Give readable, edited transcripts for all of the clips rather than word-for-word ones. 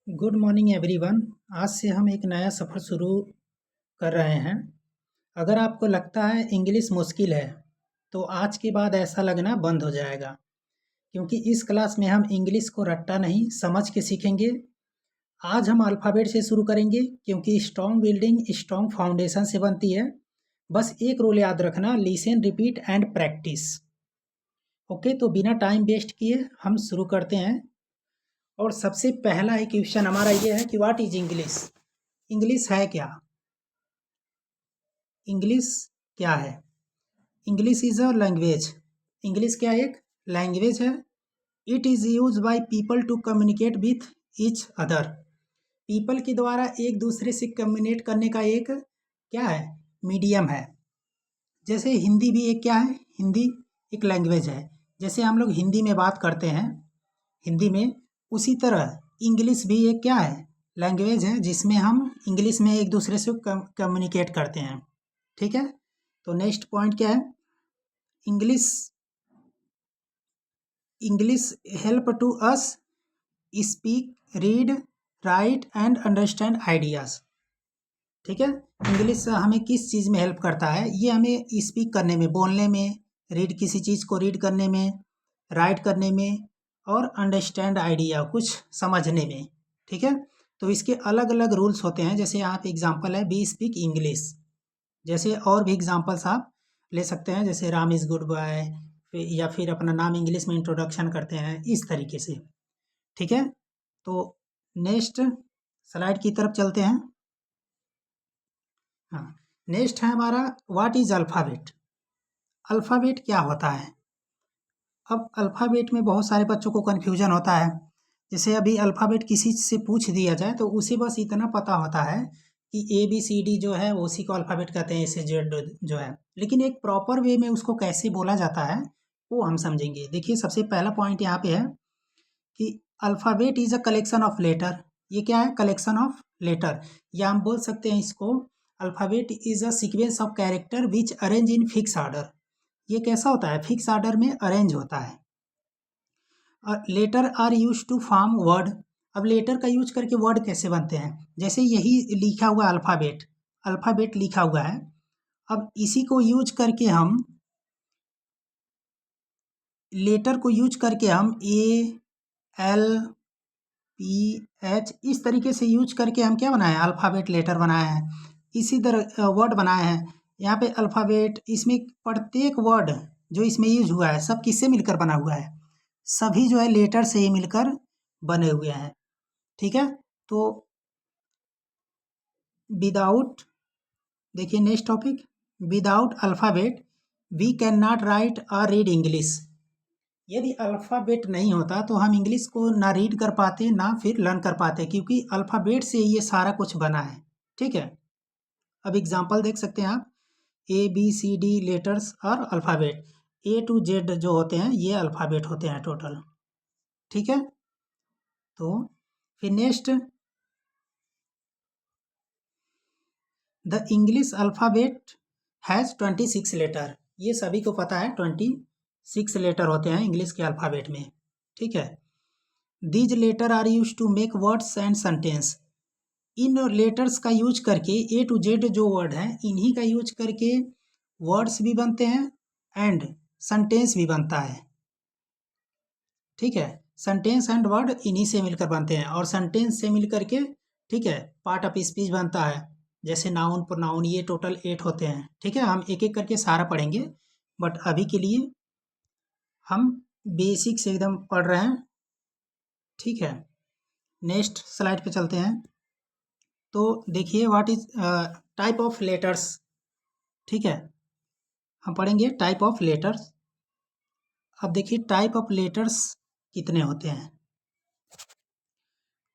Good morning everyone. आज से हम एक नया सफ़र शुरू कर रहे हैं। अगर आपको लगता है इंग्लिश मुश्किल है तो आज के बाद ऐसा लगना बंद हो जाएगा, क्योंकि इस क्लास में हम इंग्लिश को रट्टा नहीं समझ के सीखेंगे। आज हम अल्फ़ाबेट से शुरू करेंगे, क्योंकि स्ट्रॉन्ग बिल्डिंग स्ट्रॉन्ग फाउंडेशन से बनती है। बस एक रूल याद रखना, listen repeat and practice. Okay, तो बिना टाइम वेस्ट किए हम शुरू करते हैं। और सबसे पहला एक क्वेश्चन हमारा ये है कि व्हाट इज इंग्लिश। इंग्लिश है क्या? इंग्लिश क्या है? English is a language. English क्या एक लैंग्वेज है। It is use by people to communicate with each other. People के द्वारा एक दूसरे से कम्युनिकेट करने का एक क्या है, मीडियम है। जैसे हिंदी भी एक क्या है, हिंदी एक लैंग्वेज है। जैसे हम लोग हिंदी में बात करते हैं हिंदी में, उसी तरह इंग्लिश भी एक क्या है, लैंग्वेज है, जिसमें हम इंग्लिश में एक दूसरे से कम्युनिकेट करते हैं। ठीक है, तो नेक्स्ट पॉइंट क्या है, English English help to us speak read write and understand ideas. ठीक है, इंग्लिश हमें किस चीज़ में हेल्प करता है, ये हमें स्पीक करने में, बोलने में, रीड किसी चीज़ को रीड करने में, राइट करने में, और अंडरस्टैंड आइडिया कुछ समझने में। ठीक है, तो इसके अलग अलग रूल्स होते हैं। जैसे यहाँ पे एग्जांपल है, वी स्पीक इंग्लिश। जैसे और भी एग्जांपल्स आप ले सकते हैं, जैसे राम इज़ गुड बॉय, या फिर अपना नाम इंग्लिश में इंट्रोडक्शन करते हैं, इस तरीके से। ठीक है, तो नेक्स्ट स्लाइड की तरफ चलते हैं। हाँ, नेक्स्ट है हमारा व्हाट इज अल्फ़ाबेट। अल्फ़ाबेट क्या होता है? अब अल्फ़ाबेट में बहुत सारे बच्चों को कन्फ्यूजन होता है। जैसे अभी अल्फ़ाबेट किसी से पूछ दिया जाए तो उसे बस इतना पता होता है कि ABCD जो है उसी को अल्फ़ाबेट कहते हैं, ACZ जो है। लेकिन एक प्रॉपर वे में उसको कैसे बोला जाता है वो हम समझेंगे। देखिए, सबसे पहला पॉइंट यहाँ पे है कि alphabet is a collection of letter. ये क्या है, कलेक्शन ऑफ लेटर। या हम बोल सकते हैं इसको, alphabet is a sequence of character which arrange in fix order. ये कैसा होता है, फिक्स ऑर्डर में अरेंज होता है। और letter are use to form word. अब लेटर का यूज करके वर्ड कैसे बनते हैं, जैसे यही लिखा हुआ अल्फ़ाबेट, अल्फ़ाबेट लिखा हुआ है। अब इसी को यूज करके हम, लेटर को यूज करके हम ALPH इस तरीके से यूज करके हम क्या बनाए हैं, अल्फ़ाबेट लेटर बनाए हैं। इसी तरह वर्ड बनाए हैं। यहाँ पे अल्फ़ाबेट, इसमें प्रत्येक वर्ड जो इसमें यूज हुआ है सब किससे मिलकर बना हुआ है, सभी जो है लेटर से ही मिलकर बने हुए हैं। ठीक है, तो विदाउट, देखिए next topic, without alphabet we can not write और रीड इंग्लिश। यदि अल्फ़ाबेट नहीं होता तो हम इंग्लिश को ना रीड कर पाते ना फिर लर्न कर पाते, क्योंकि अल्फ़ाबेट से ये सारा कुछ बना है। ठीक है, अब एग्जांपल देख सकते हैं आप, ABCD लेटर्स और अल्फ़ाबेट, A to Z जो होते हैं ये अल्फ़ाबेट होते हैं टोटल। ठीक है, तो फिर next, the English alphabet has 26 letter. ये सभी को पता है, 26 लेटर होते हैं इंग्लिश के अल्फ़ाबेट में। ठीक है, दीज letter are use to make words and sentence. इन लेटर्स का यूज करके A to Z जो वर्ड हैं इन्हीं का यूज करके वर्ड्स भी बनते हैं एंड सेंटेंस भी बनता है। ठीक है, सेंटेंस एंड वर्ड इन्हीं से मिलकर बनते हैं, और सेंटेंस से मिलकर के, ठीक है, पार्ट ऑफ स्पीच बनता है। जैसे नाउन प्रोनाउन, ये टोटल 8 होते हैं। ठीक है, हम एक एक करके सारा पढ़ेंगे, बट अभी के लिए हम बेसिक से एकदम पढ़ रहे हैं। ठीक है, नेक्स्ट स्लाइड पे चलते हैं। तो देखिए, what is type of letters. ठीक है, हम पढ़ेंगे टाइप ऑफ लेटर्स। अब देखिए टाइप ऑफ लेटर्स कितने होते हैं।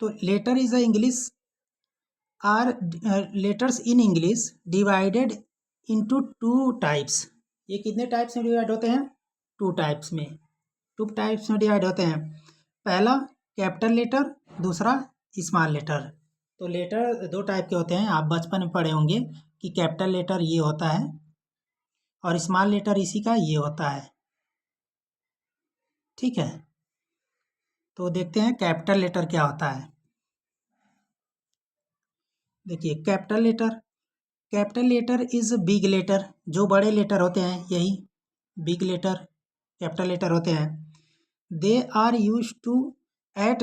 तो letter is a English are letters in English divided into 2 types. ये कितने टाइप्स में डिवाइड होते हैं, 2 टाइप्स में, 2 टाइप्स में डिवाइड होते हैं। पहला कैपिटल लेटर, दूसरा स्मॉल लेटर। तो लेटर 2 टाइप के होते हैं, आप बचपन में पढ़े होंगे कि कैपिटल लेटर ये होता है और स्मॉल लेटर इसी का ये होता है। ठीक है, तो देखते हैं कैपिटल लेटर क्या होता है। देखिए capital letter is big letter, जो बड़े लेटर होते हैं यही बिग लेटर कैपिटल लेटर होते हैं। They are use at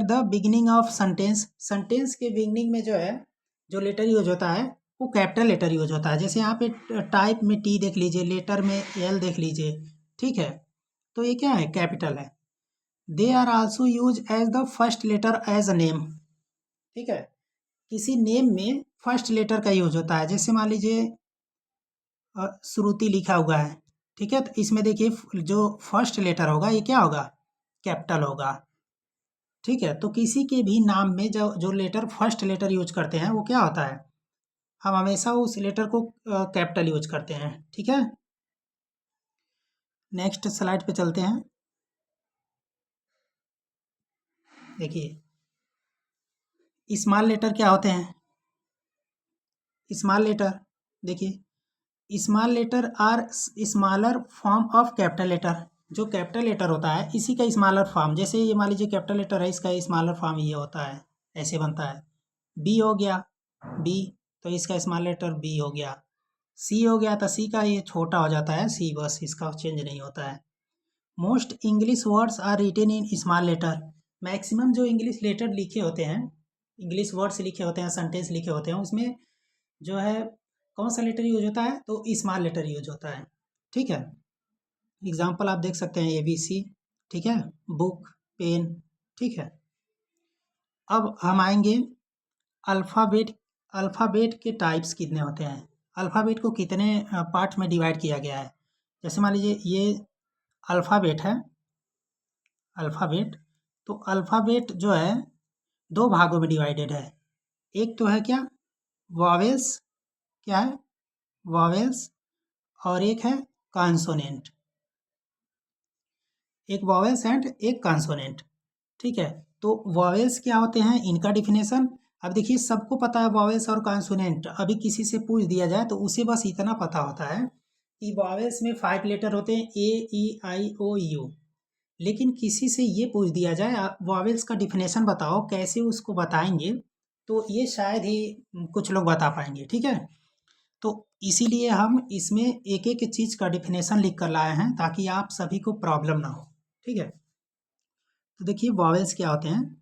the beginning of sentence के बिगिनिंग में जो है जो लेटर यूज होता है वो कैपिटल लेटर यूज होता है। जैसे यहाँ पे टाइप में टी देख लीजिए, लेटर में एल देख लीजिए, ठीक है, तो ये क्या है, कैपिटल है। They are also use as the first letter as a name, ठीक है, किसी नेम में फर्स्ट लेटर का यूज होता है। जैसे मान लीजिए श्रुति लिखा हुआ है, ठीक है, तो इसमें देखिए जो फर्स्ट लेटर होगा ये क्या होगा, कैपिटल होगा, ठीक है। तो किसी के भी नाम में जो जो लेटर फर्स्ट लेटर यूज करते हैं वो क्या होता है, हम हमेशा उस लेटर को कैपिटल यूज करते हैं, ठीक है। नेक्स्ट स्लाइड पे चलते हैं। देखिए स्मॉल लेटर क्या होते हैं, स्मॉल लेटर देखिए small letter are smaller form of capital letter. जो कैपिटल लेटर होता है इसी का स्मॉलर फॉर्म, जैसे ये मान लीजिए कैपिटल लेटर है, इसका स्मॉलर फॉर्म ये होता है, ऐसे बनता है। बी हो गया, बी, तो इसका स्मॉल लेटर बी हो गया। सी हो गया तो सी का ये छोटा हो जाता है सी, बस इसका चेंज नहीं होता है। Most English words are written in small letter. Maximum जो इंग्लिश लेटर लिखे होते हैं, इंग्लिश वर्ड्स लिखे होते हैं, सेंटेंस लिखे होते हैं, उसमें जो है कौन सा लेटर यूज होता है, तो स्मॉल लेटर यूज होता है, ठीक है। एग्जाम्पल आप देख सकते हैं ABC, ठीक है, बुक, पेन, ठीक है। अब हम आएंगे अल्फ़ाबेट। अल्फ़ाबेट के टाइप्स कितने होते हैं, अल्फ़ाबेट को कितने पार्ट में डिवाइड किया गया है। जैसे मान लीजिए ये अल्फ़ाबेट है, अल्फ़ाबेट, तो अल्फ़ाबेट जो है दो भागों में डिवाइडेड है। एक तो है क्या, वॉवेल्स, क्या है, वॉवेल्स, और एक है कॉन्सोनेंट। एक वॉवेल्स एंड एक कॉन्सोनेंट, ठीक है। तो वॉवेल्स क्या होते हैं, इनका डिफिनेशन अब देखिए सबको पता है, वॉवेल्स और कॉन्सोनेंट। अभी किसी से पूछ दिया जाए तो उसे बस इतना पता होता है कि वॉवेल्स में 5 लेटर होते हैं, A E I O U। लेकिन किसी से ये पूछ दिया जाए आप वॉवेल्स का डिफिनेशन बताओ, कैसे उसको बताएंगे, तो ये शायद ही कुछ लोग बता पाएंगे, ठीक है। तो इसीलिए हम इसमें एक एक चीज़ का डिफिनेशन लिख कर लाए हैं ताकि आप सभी को प्रॉब्लम ना हो, ठीक है। तो देखिए वॉवेल्स क्या होते हैं,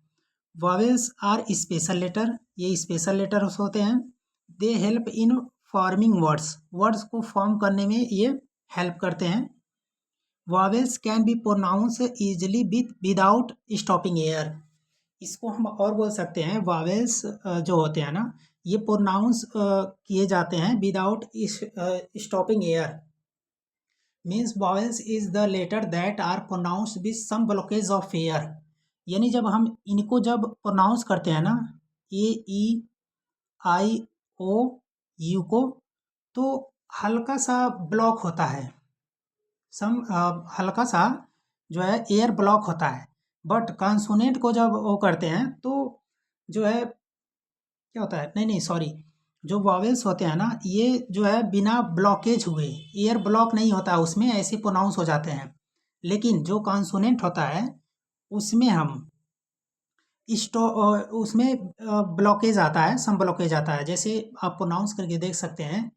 वॉवेल्स आर स्पेशल लेटर, ये स्पेशल लेटर्स होते हैं। They help in forming words, words को फॉर्म करने में ये हेल्प करते हैं। Vowels can be pronounce easily without stopping air. इसको हम और बोल सकते हैं, वॉवेल्स जो होते हैं ना ये प्रोनाउंस किए जाते हैं without stopping air. Means vowels is the letter that are pronounced with some blockage of air. यानी जब हम इनको जब प्रोनाउंस करते हैं ना, A E I O U को, तो हल्का सा ब्लॉक होता है, हल्का सा जो है एयर ब्लॉक होता है। बट कॉन्सोनेंट को जब वो करते हैं तो जो है क्या होता है, नहीं नहीं सॉरी, जो वॉवेल्स होते हैं ना ये जो है बिना ब्लॉकेज हुए, एयर ब्लॉक नहीं होता है उसमें, ऐसे प्रोनाउंस हो जाते हैं। लेकिन जो कॉन्सोनेंट होता है उसमें हम उसमें ब्लॉकेज आता है, सम ब्लॉकेज आता है। जैसे आप प्रोनाउंस करके देख सकते हैं,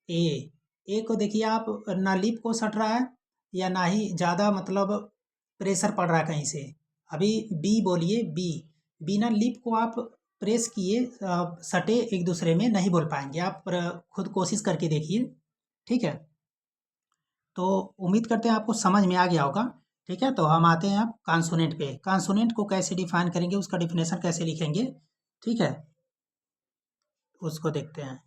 ए, ए को देखिए आप, ना लिप को सट रहा है या ना ही ज़्यादा मतलब प्रेशर पड़ रहा है कहीं से। अभी बी बोलिए, बी, बिना लिप को आप प्रेस किए सटे एक दूसरे में नहीं बोल पाएंगे आप, खुद कोशिश करके देखिए, ठीक है। तो उम्मीद करते हैं आपको समझ में आ गया होगा, ठीक है। तो हम आते हैं अब कॉन्सोनेंट पे, कॉन्सोनेंट को कैसे डिफाइन करेंगे, उसका डिफिनेशन कैसे लिखेंगे, ठीक है, उसको देखते हैं।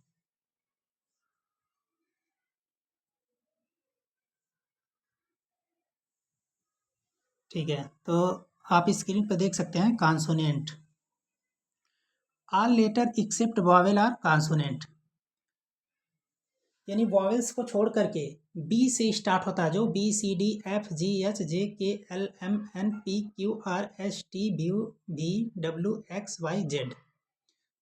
ठीक है, तो आप स्क्रीन पर देख सकते हैं consonant. All letter except vowel are consonant, यानी वॉवेल्स को छोड़ करके बी से स्टार्ट होता है, जो BCDFGHJKLMNPQRSTVV WXYZ।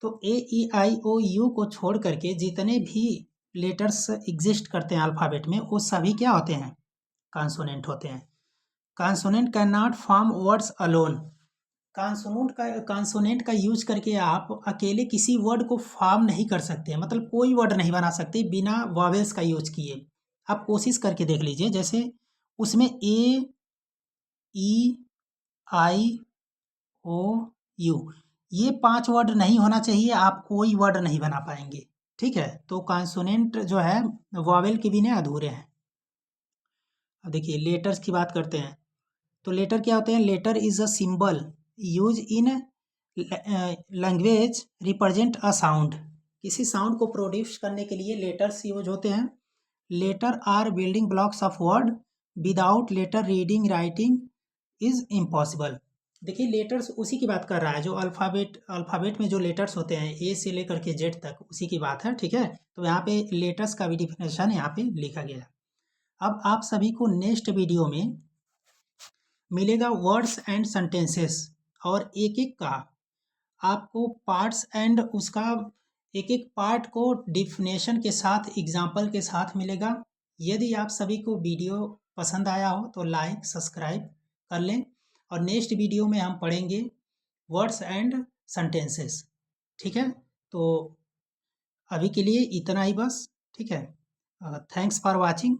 तो AEIOU को छोड़ करके जितने भी लेटर्स एग्जिस्ट करते हैं अल्फ़ाबेट में वो सभी क्या होते हैं, कॉन्सोनेंट होते हैं। Consonant can not form words alone, consonant का यूज करके आप अकेले किसी वर्ड को फॉर्म नहीं कर सकते, मतलब कोई वर्ड नहीं बना सकते बिना वॉवेल्स का यूज किए। आप कोशिश करके देख लीजिए, जैसे उसमें ए, ई, आई, ओ, यू, ये 5 वर्ड नहीं होना चाहिए, आप कोई वर्ड नहीं बना पाएंगे। ठीक है, तो कॉन्सोनेंट जो है वॉवेल के बिना अधूरे हैं। अब देखिए लेटर्स की बात करते हैं, तो लेटर क्या होते हैं? Letter is a symbol use in language represent a sound. किसी साउंड को प्रोड्यूस करने के लिए लेटर्स यूज होते हैं। Letter are building blocks of word, without letter reading writing is impossible. देखिए लेटर्स उसी की बात कर रहा है जो अल्फ़ाबेट में जो लेटर्स होते हैं ए से लेकर के जेड तक, उसी की बात है। ठीक है, तो यहाँ पे लेटर्स का भी डिफिनेशन यहाँ पे लिखा गया है। अब आप सभी को नेक्स्ट वीडियो में मिलेगा वर्ड्स एंड सेंटेंसेस, और एक एक का आपको पार्ट्स एंड उसका एक एक पार्ट को डिफिनेशन के साथ एग्जाम्पल के साथ मिलेगा। यदि आप सभी को वीडियो पसंद आया हो तो लाइक सब्सक्राइब कर लें, और नेक्स्ट वीडियो में हम पढ़ेंगे वर्ड्स एंड सेंटेंसेस। ठीक है, तो अभी के लिए इतना ही बस। ठीक है, थैंक्स फॉर वाचिंग।